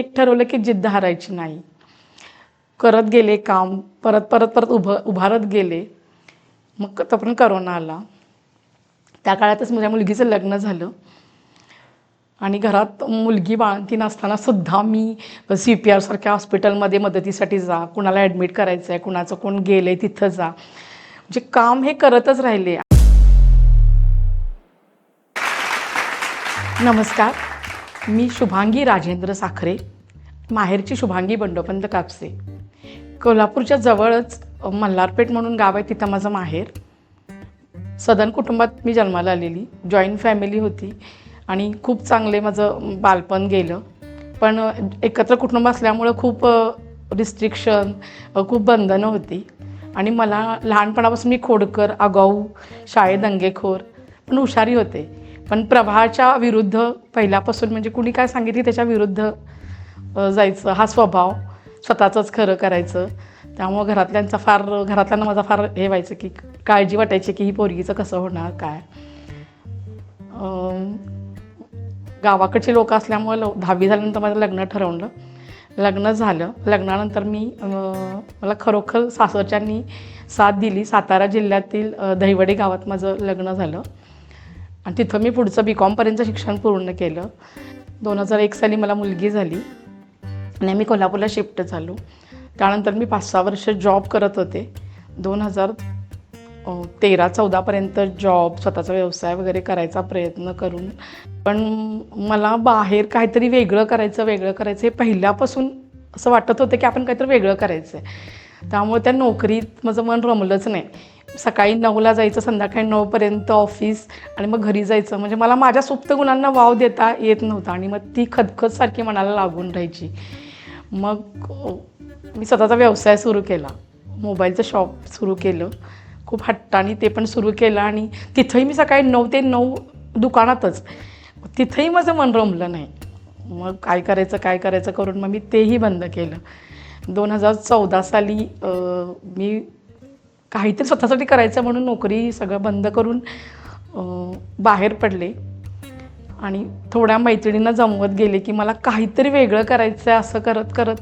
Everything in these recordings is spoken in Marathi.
एक ठरवलं की जिद्द हारायची नाही. करत गेले काम, परत परत परत उभारत गेले. मग तोपर्यंत करोना आला. त्या काळातच माझ्या मुलगीचं लग्न झालं आणि घरात मुलगी बाळंतीण असताना सुद्धा मी CPR सारख्या हॉस्पिटलमध्ये मदतीसाठी जा, कुणाला ॲडमिट करायचं आहे, कुणाचं कोण गेलं आहे तिथं जा, म्हणजे काम हे करतच राहिले. नमस्कार, मी शुभांगी राजेंद्र साखरे, माहेरची शुभांगी बंडोपंत कापसे. कोल्हापूरच्या जवळच मल्हारपेठ म्हणून गाव आहे, तिथं माझं माहेर. सदन कुटुंबात मी जन्माला आलेली, जॉईंट फॅमिली होती आणि खूप चांगले माझं बालपण गेलं. पण एकत्र कुटुंब असल्यामुळं खूप रिस्ट्रिक्शन, खूप बंधनं होती आणि मला लहानपणापासून मी खोडकर, आगाऊ, शाळेत दंगेखोर, पण हुशारी होते. पण प्रवाहाच्या विरुद्ध पहिल्यापासून, म्हणजे कुणी काय सांगितली त्याच्या विरुद्ध जायचं हा स्वभाव, स्वतःचंच खरं करायचं. त्यामुळं घरातल्यांना माझा फार हे व्हायचं की काळजी वाटायची की ही पोरगीचं कसं होणार काय. गावाकडचे लोक असल्यामुळं 10वी झाल्यानंतर माझं लग्न ठरवलं. लग्न झालं. लग्नानंतर मला खरोखर सासरच्यांनी साथ दिली. सातारा जिल्ह्यातील दहिवडे गावात माझं लग्न झालं आणि तिथं मी पुढचं BCom शिक्षण पूर्ण केलं. 2001 साली मला मुलगी झाली आणि मी कोल्हापूरला शिफ्ट झालो. त्यानंतर मी 5-6 वर्ष जॉब करत होते. 2013-14पर्यंत जॉब, स्वतःचा व्यवसाय वगैरे करायचा प्रयत्न करून, पण मला बाहेर काहीतरी वेगळं करायचं हे पहिल्यापासून असं वाटत होतं की आपण काहीतरी वेगळं करायचं आहे. त्यामुळे त्या नोकरीत माझं मन रमलंच नाही. सकाळी 9ला जायचं, संध्याकाळी 9पर्यंत ऑफिस आणि मग घरी जायचं. म्हणजे मला माझ्या सुप्त गुणांना वाव देता येत नव्हता आणि मग ती खदखदसारखी मनाला लागून राहायची. मग मी स्वतःचा व्यवसाय सुरू केला. मोबाईलचं शॉप सुरू केलं. खूप हट्टाने ते पण सुरू केलं आणि तिथंही मी सकाळी 9 ते 9 दुकानातच. तिथंही माझं मन रमलं नाही. मग काय करायचं करून मग मी तेही बंद केलं. 2014 साली मी काहीतरी स्वतःसाठी करायचं म्हणून नोकरी सगळं बंद करून बाहेर पडले आणि थोड्या मैत्रिणींना जमवत गेले की मला काहीतरी वेगळं करायचं आहे. असं करत करत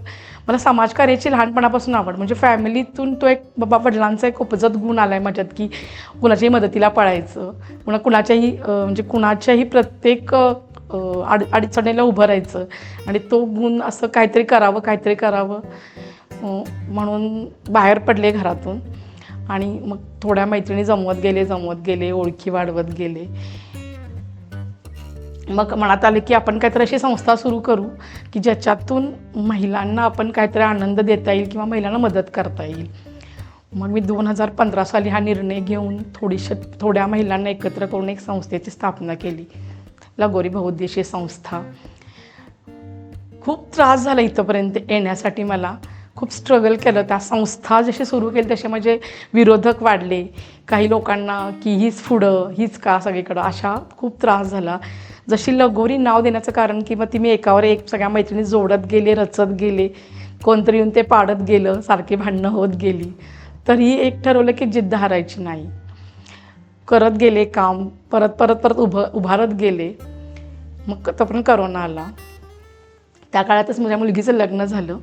मला समाजकार्याची लहानपणापासून आवड, म्हणजे फॅमिलीतून तो एक वडिलांचा एक उपजत गुण आला आहे माझ्यात की कुणाच्याही मदतीला पळायचं, कुणाच्याही प्रत्येक अडचणीला उभं राहायचं आणि तो गुण असं काहीतरी करावं म्हणून बाहेर पडले घरातून. आणि मग थोड्या मैत्रिणी जमवत गेले, ओळखी वाढवत गेले. मग मनात आले की आपण काहीतरी अशी संस्था सुरू करू की ज्याच्यातून महिलांना आपण काहीतरी आनंद देता येईल किंवा महिलांना मदत करता येईल. मग मी 2015 साली हा निर्णय घेऊन थोड्या महिलांना एकत्र करून एक संस्थेची स्थापना केली, लगोरी बहुउद्देशीय संस्था. खूप त्रास झाला इथंपर्यंत येण्यासाठी. मला खूप स्ट्रगल केलं. त्या संस्था जशी सुरू केली तसे माझे विरोधक वाढले. काही लोकांना की हीच पुढं, हीच का सगळीकडं, अशा खूप त्रास झाला. जशी लगोरी नाव देण्याचं कारण की मग ती मी एकावर एक सगळ्या मैत्रिणी जोडत गेले, रचत गेले, कोणतरी येऊन ते पाडत गेलं, सारखी भांडणं होत गेली. तरी एक ठरवलं की जिद्द हारायची नाही. करत गेले काम, परत परत परत उभारत गेले. मग तोपर्यंत करोना आला. त्या काळातच माझ्या मुलगीचं लग्न झालं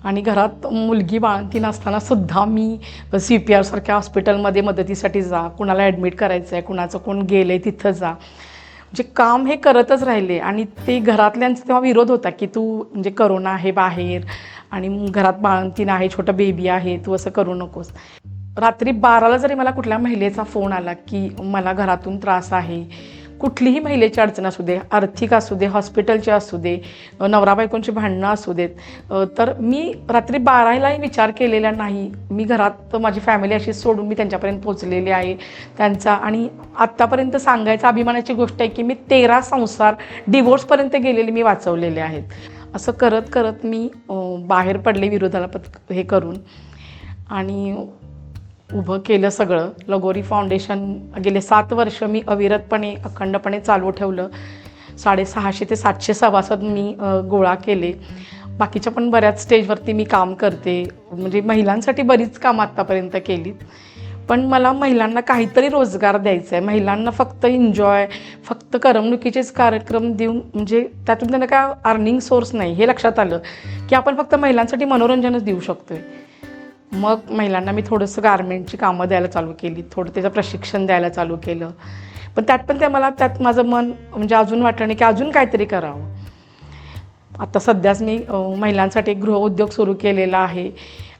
आणि घरात मुलगी बाळंतीण असताना सुद्धा मी CPR सारख्या हॉस्पिटलमध्ये मदतीसाठी जा, कुणाला ॲडमिट करायचं आहे, कुणाचं कोण गेलं आहे तिथं जा, म्हणजे काम हे करतच राहिले. आणि ते घरातल्यांचा तेव्हा विरोध होता की तू, म्हणजे करोना आहे बाहेर आणि घरात बाळंतीण आहे, छोटं बेबी आहे, तू असं करू नकोस. रात्री 12ला जरी मला कुठल्या महिलेचा फोन आला की मला घरातून त्रास आहे, कुठलीही महिलेची अडचण असू दे, आर्थिक असू दे, हॉस्पिटलची असू दे, नवरा बायकोंची भांडणं असू देत, तर मी रात्री 12लाही विचार केलेला नाही. मी घरात माझी फॅमिली अशी सोडून मी त्यांच्यापर्यंत पोचलेले आहे त्यांचा. आणि आत्तापर्यंत सांगायचं अभिमानाची गोष्ट आहे की मी 13 संसार डिवोर्सपर्यंत गेलेले मी वाचवलेले आहेत. असं करत करत मी बाहेर पडले विरोधाला हे करून आणि उभं केलं सगळं. लगोरी फाउंडेशन गेले 7 वर्ष मी अविरतपणे अखंडपणे चालू ठेवलं. 650 ते 700 सभासद मी गोळा केले. बाकीच्या पण बऱ्याच स्टेजवरती मी काम करते, म्हणजे महिलांसाठी बरीच कामं आत्तापर्यंत केलीत. पण मला महिलांना काहीतरी रोजगार द्यायचा आहे. महिलांना फक्त एन्जॉय, फक्त करमणुकीचेच कार्यक्रम देऊन म्हणजे त्यातून त्यांना काय अर्निंग सोर्स नाही हे लक्षात आलं की आपण फक्त महिलांसाठी मनोरंजनच देऊ शकतो आहे. मग महिलांना मी थोडंसं गारमेंटची कामं द्यायला चालू केली, थोडं त्याचं प्रशिक्षण द्यायला चालू केलं. पण त्यात माझं मन म्हणजे अजून वाटलं नाही की अजून काहीतरी करावं. आता सध्याच मी महिलांसाठी एक गृहउद्योग सुरू केलेला आहे.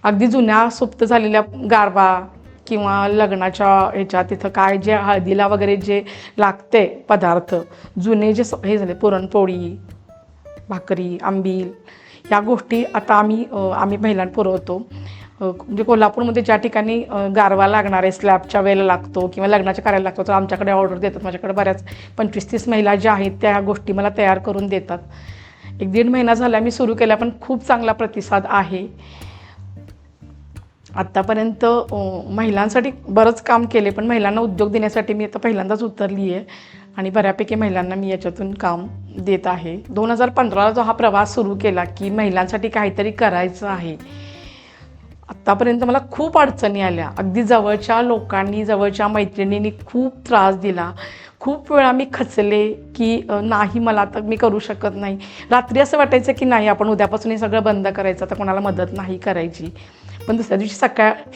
अगदी जुन्या सुप्त झालेल्या गारवा किंवा लग्नाच्या ह्याच्यात तिथं काय जे हळदीला वगैरे जे लागते पदार्थ, जुने जे हे झाले पुरणपोळी, भाकरी, आंबील, या गोष्टी आता आम्ही महिलांना पुरवतो. म्हणजे कोल्हापूरमध्ये ज्या ठिकाणी गारवा लागणार आहे, स्लॅबच्या वेळेला लागतो किंवा लग्नाच्या कार्याला लागतो, तर आमच्याकडे ऑर्डर देतात. माझ्याकडे बऱ्याच 25-30 महिला ज्या आहेत त्या गोष्टी मला तयार करून देतात. 1-1.5 महिना झाला मी सुरू केला, पण खूप चांगला प्रतिसाद आहे. आत्तापर्यंत महिलांसाठी बरंच काम केले, पण महिलांना उद्योग देण्यासाठी मी आता पहिल्यांदाच उतरली आहे आणि बऱ्यापैकी महिलांना मी याच्यातून काम देत आहे. 2015ला जो हा प्रवास सुरू केला की महिलांसाठी काहीतरी करायचं आहे, आत्तापर्यंत मला खूप अडचणी आल्या. अगदी जवळच्या लोकांनी, जवळच्या मैत्रिणींनी खूप त्रास दिला. खूप वेळा मी खचले की नाही, मला आता मी करू शकत नाही. रात्री असं वाटायचं की नाही, आपण उद्यापासून हे सगळं बंद करायचं, आता कोणाला मदत नाही करायची. पण दुसऱ्या दिवशी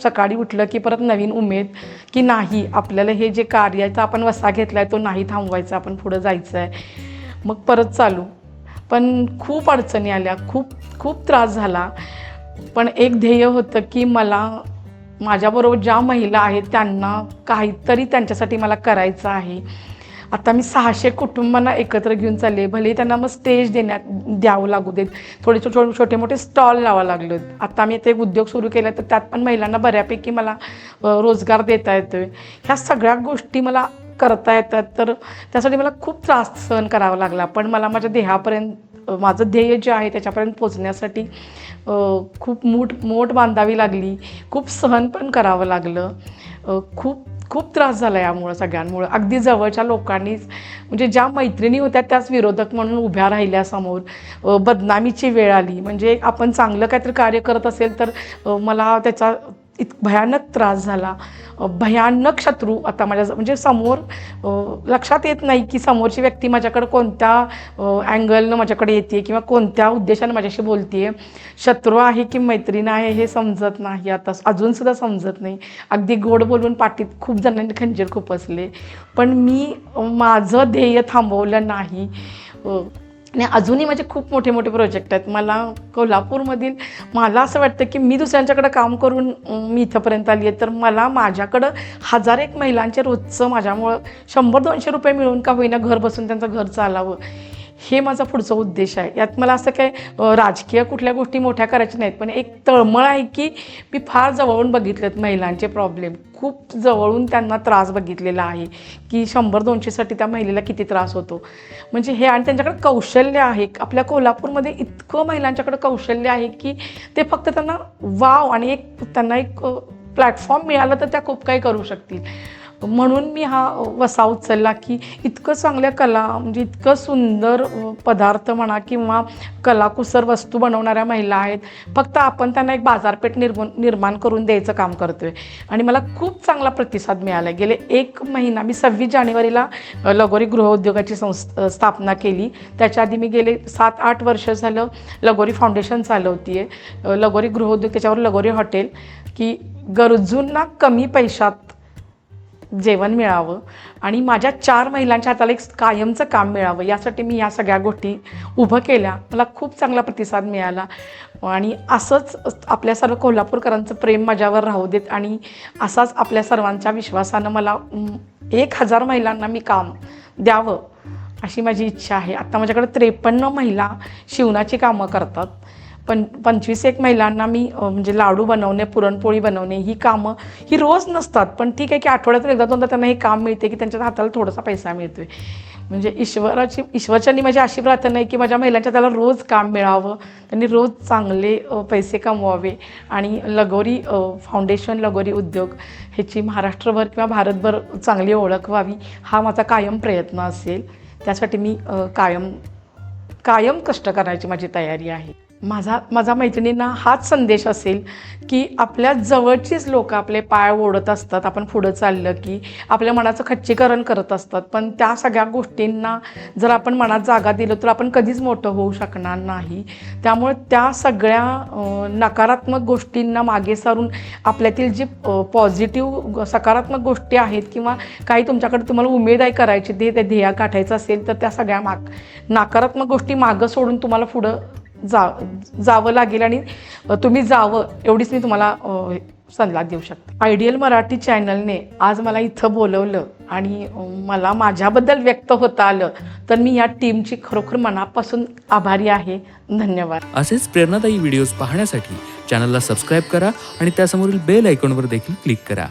सकाळी उठलं की परत नवीन उमेद की नाही, आपल्याला हे जे कार्याचा आपण वसा घेतला आहे तो नाही थांबवायचा, आपण पुढं जायचं आहे. मग परत चालू. पण खूप अडचणी आल्या, खूप त्रास झाला. पण एक ध्येय होतं की मला माझ्याबरोबर ज्या महिला आहेत त्यांना काहीतरी त्यांच्यासाठी मला करायचं आहे. आता मी 600 कुटुंबांना एकत्र घेऊन चालले. भले त्यांना मग स्टेज द्यावं लागू देत, थोडे छोटे मोठे स्टॉल लावा लागलेत. आता मी ते एक उद्योग सुरू केला, तर त्यात पण महिलांना बऱ्यापैकी मला रोजगार देता येतो आहे. ह्या सगळ्या गोष्टी मला करता येतात. तर त्यासाठी मला खूप त्रास सहन करावा लागला. पण मला माझ्या ध्येयापर्यंत, माझं ध्येय जे आहे त्याच्यापर्यंत पोचण्यासाठी खूप मोठ बांधावी लागली. खूप सहन पण करावं लागलं. खूप त्रास झाला यामुळं, सगळ्यांमुळं. अगदी जवळच्या लोकांनीच, म्हणजे ज्या मैत्रिणी होत्या त्याच विरोधक म्हणून उभ्या राहिल्या समोर. बदनामीची वेळ आली. म्हणजे आपण चांगलं काहीतरी कार्य करत असेल तर मला त्याचा भयानक त्रास झाला. भयानक शत्रू आता माझ्या म्हणजे समोर लक्षात येत नाही की समोरची व्यक्ती माझ्याकडे कोणत्या अँगलनं माझ्याकडे येते किंवा कोणत्या उद्देशानं माझ्याशी बोलते आहे. शत्रू आहे की मैत्रीण आहे हे समजत नाही. आता अजूनसुद्धा समजत नाही. अगदी गोड बोलून पाठीत खूप जणांनी खंजीर खुपसले, पण मी माझं ध्येय थांबवलं नाही. आणि अजूनही माझे खूप मोठे प्रोजेक्ट आहेत. मला कोल्हापूरमधील, मला असं वाटतं की मी दुसऱ्यांच्याकडं काम करून मी इथंपर्यंत आली आहे, तर मला माझ्याकडं 1001 महिलांचे रोजचं माझ्यामुळं 100-200 रुपये मिळून का होईना घर बसून त्यांचं घर चालावं, हे माझा पुढचा उद्देश आहे. यात मला असं काय राजकीय कुठल्या गोष्टी मोठ्या करायच्या नाहीत, पण एक तळमळ आहे की मी फार जवळून बघितलेत महिलांचे प्रॉब्लेम. खूप जवळून त्यांना त्रास बघितलेला आहे की 100-200साठी त्या महिलेला किती त्रास होतो. म्हणजे हे, आणि त्यांच्याकडे कौशल्य आहे. आपल्या कोल्हापूरमध्ये इतकं महिलांच्याकडे कौशल्य आहे की ते फक्त त्यांना वाव आणि त्यांना एक प्लॅटफॉर्म मिळाला तर त्या खूप काही करू शकतील. म्हणून मी हा वसा उचलला की इतकं चांगल्या कला, म्हणजे इतकं सुंदर पदार्थ म्हणा किंवा कलाकुसर वस्तू बनवणाऱ्या महिला आहेत. फक्त आपण त्यांना एक बाजारपेठ निर्माण करून द्यायचं काम करतो आहे. आणि मला खूप चांगला प्रतिसाद मिळाला. गेले 1 महिना, मी 26 जानेवारीला लगोरी गृहउद्योगाची स्थापना केली. त्याच्या आधी मी गेले 7-8 वर्ष झालं लगोरी फाउंडेशन चालवते आहे. लगोरी गृहउद्योग, त्याच्यावर लगोरी हॉटेल, की गरजूंना कमी पैशात जेवण मिळावं आणि माझ्या 4 महिलांच्या हाताला एक कायमचं काम मिळावं, यासाठी मी या सगळ्या गोष्टी उभं केल्या. मला खूप चांगला प्रतिसाद मिळाला. आणि असंच आपल्या सर्व कोल्हापूरकरांचं प्रेम माझ्यावर राहू देत आणि असाच आपल्या सर्वांच्या विश्वासानं मला 1000 महिलांना मी काम द्यावं अशी माझी इच्छा आहे. आता माझ्याकडे 53 महिला शिवणाची कामं करतात. 25-1 महिलांना मी म्हणजे लाडू बनवणे, पुरणपोळी बनवणे, ही कामं ही रोज नसतात, पण ठीक आहे की आठवड्यातून 1-2दा त्यांना हे काम मिळते की त्यांच्या हाताला थोडासा पैसा मिळतो आहे. म्हणजे ईश्वरचरणी माझी अशी प्रार्थना आहे की माझ्या महिलांच्या त्याला रोज काम मिळावं, त्यांनी रोज चांगले पैसे कमवावे आणि लगोरी फाउंडेशन, लगोरी उद्योग ह्याची महाराष्ट्रभर किंवा भारतभर चांगली ओळख व्हावी, हा माझा कायम प्रयत्न असेल. त्यासाठी मी कायम कष्ट करायची माझी तयारी आहे. माझा मैत्रिणींना हाच संदेश असेल की आपल्या जवळचीच लोक आपले पाय ओढत असतात, आपण पुढं चाललं की आपल्या मनाचं खच्चीकरण करत असतात, पण त्या सगळ्या गोष्टींना जर आपण मनात जागा दिलं तर आपण कधीच मोठं होऊ शकणार नाही. त्यामुळे त्या सगळ्या नकारात्मक गोष्टींना मागे सारून आपल्यातील जी पॉझिटिव्ह सकारात्मक गोष्टी आहेत किंवा काही तुमच्याकडे तुम्हाला उमेद आहे करायची ते ध्येय गाठायचं असेल तर त्या सगळ्या नकारात्मक गोष्टी मागं सोडून तुम्हाला पुढं जावं लागेल आणि तुम्ही जावं एवढीच मी तुम्हाला सल्ला देऊ शकते. आयडियल मराठी चॅनलने आज मला इथं बोलवलं आणि मला माझ्याबद्दल व्यक्त होता आलं तर मी या टीमची खरोखर मनापासून आभारी आहे. धन्यवाद. असेच प्रेरणादायी व्हिडिओज पाहण्यासाठी चॅनलला सबस्क्राईब करा आणि त्यासमोरील बेल आयकॉनवर देखील क्लिक करा.